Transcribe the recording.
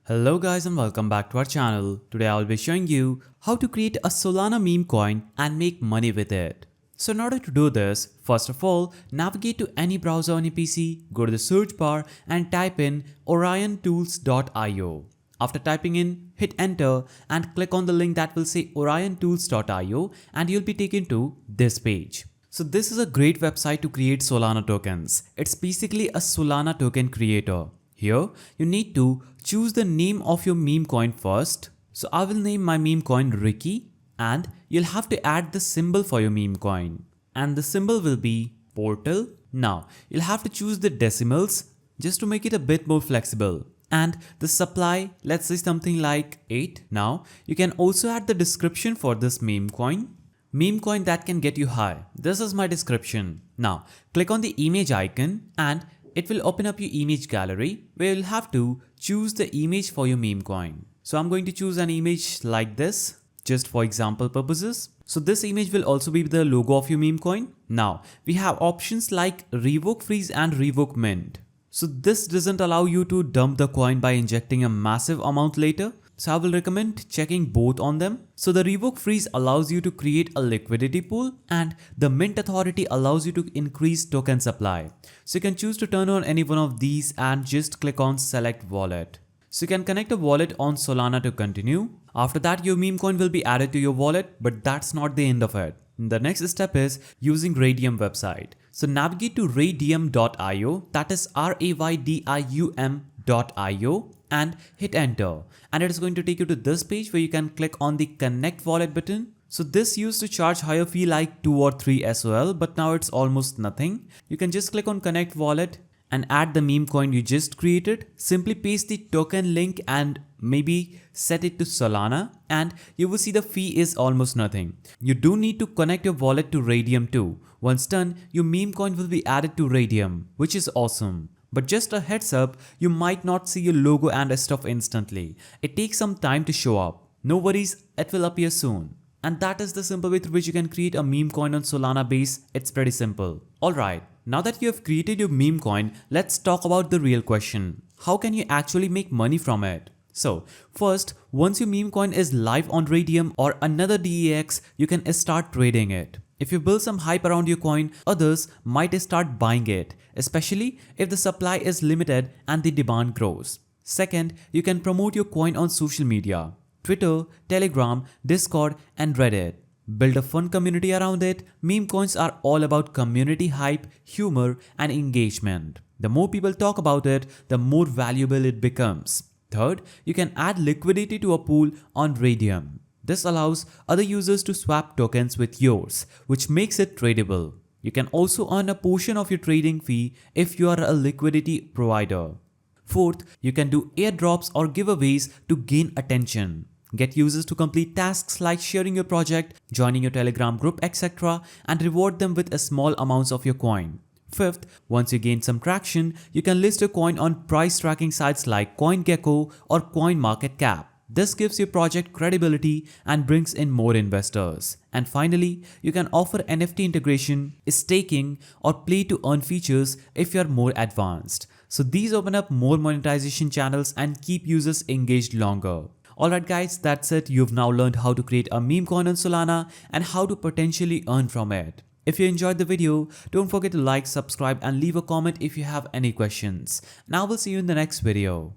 Hello guys and welcome back to our channel. Today I will be showing you how to create a Solana meme coin and make money with it. So in order to do this, first of all, navigate to any browser on your PC, go to the search bar and type in oriontools.io. After typing in, hit enter and click on the link that will say oriontools.io and you'll be taken to this page. So this is a great website to create Solana tokens. It's basically a Solana token creator. Here, you need to choose the name of your meme coin first. So I will name my meme coin Ricky and you'll have to add the symbol for your meme coin. And the symbol will be portal. Now, you'll have to choose the decimals just to make it a bit more flexible. And the supply, let's say something like 8. Now, you can also add the description for this meme coin. Meme coin that can get you high. This is my description. Now, click on the image icon and it will open up your image gallery where you'll have to choose the image for your meme coin. So I'm going to choose an image like this just for example purposes. So this image will also be the logo of your meme coin. Now, we have options like revoke freeze and revoke mint. So this doesn't allow you to dump the coin by injecting a massive amount later. So I will recommend checking both on them. So the revoke freeze allows you to create a liquidity pool and the mint authority allows you to increase token supply. So you can choose to turn on any one of these and just click on select wallet. So you can connect a wallet on Solana to continue. After that, your meme coin will be added to your wallet, but that's not the end of it. The next step is using Raydium website. So navigate to raydium.io, that is raydium.io and hit enter. And it is going to take you to this page where you can click on the connect wallet button. So this used to charge higher fee like 2 or 3 SOL, but now it's almost nothing. You can just click on connect wallet and add the meme coin you just created. Simply paste the token link and maybe set it to Solana and you will see the fee is almost nothing. You do need to connect your wallet to Raydium too. Once done, your meme coin will be added to Raydium, which is awesome. But just a heads up, you might not see your logo and stuff instantly. It takes some time to show up. No worries, it will appear soon. And that is the simple way through which you can create a meme coin on Solana base. It's pretty simple. Alright, now that you have created your meme coin, let's talk about the real question. How can you actually make money from it? So first, once your meme coin is live on Raydium or another DEX, you can start trading it. If you build some hype around your coin, others might start buying it, especially if the supply is limited and the demand grows. Second, you can promote your coin on social media, Twitter, Telegram, Discord, and Reddit. Build a fun community around it. Meme coins are all about community hype, humor, and engagement. The more people talk about it, the more valuable it becomes. Third, you can add liquidity to a pool on Raydium. This allows other users to swap tokens with yours, which makes it tradable. You can also earn a portion of your trading fee if you are a liquidity provider. Fourth, you can do airdrops or giveaways to gain attention. Get users to complete tasks like sharing your project, joining your Telegram group, etc. and reward them with a small amounts of your coin. Fifth, once you gain some traction, you can list your coin on price tracking sites like CoinGecko or CoinMarketCap. This gives your project credibility and brings in more investors. And finally, you can offer NFT integration, staking, or play to earn features if you are more advanced. So these open up more monetization channels and keep users engaged longer. Alright guys, that's it. You've now learned how to create a meme coin on Solana and how to potentially earn from it. If you enjoyed the video, don't forget to like, subscribe, and leave a comment if you have any questions. And I will see you in the next video.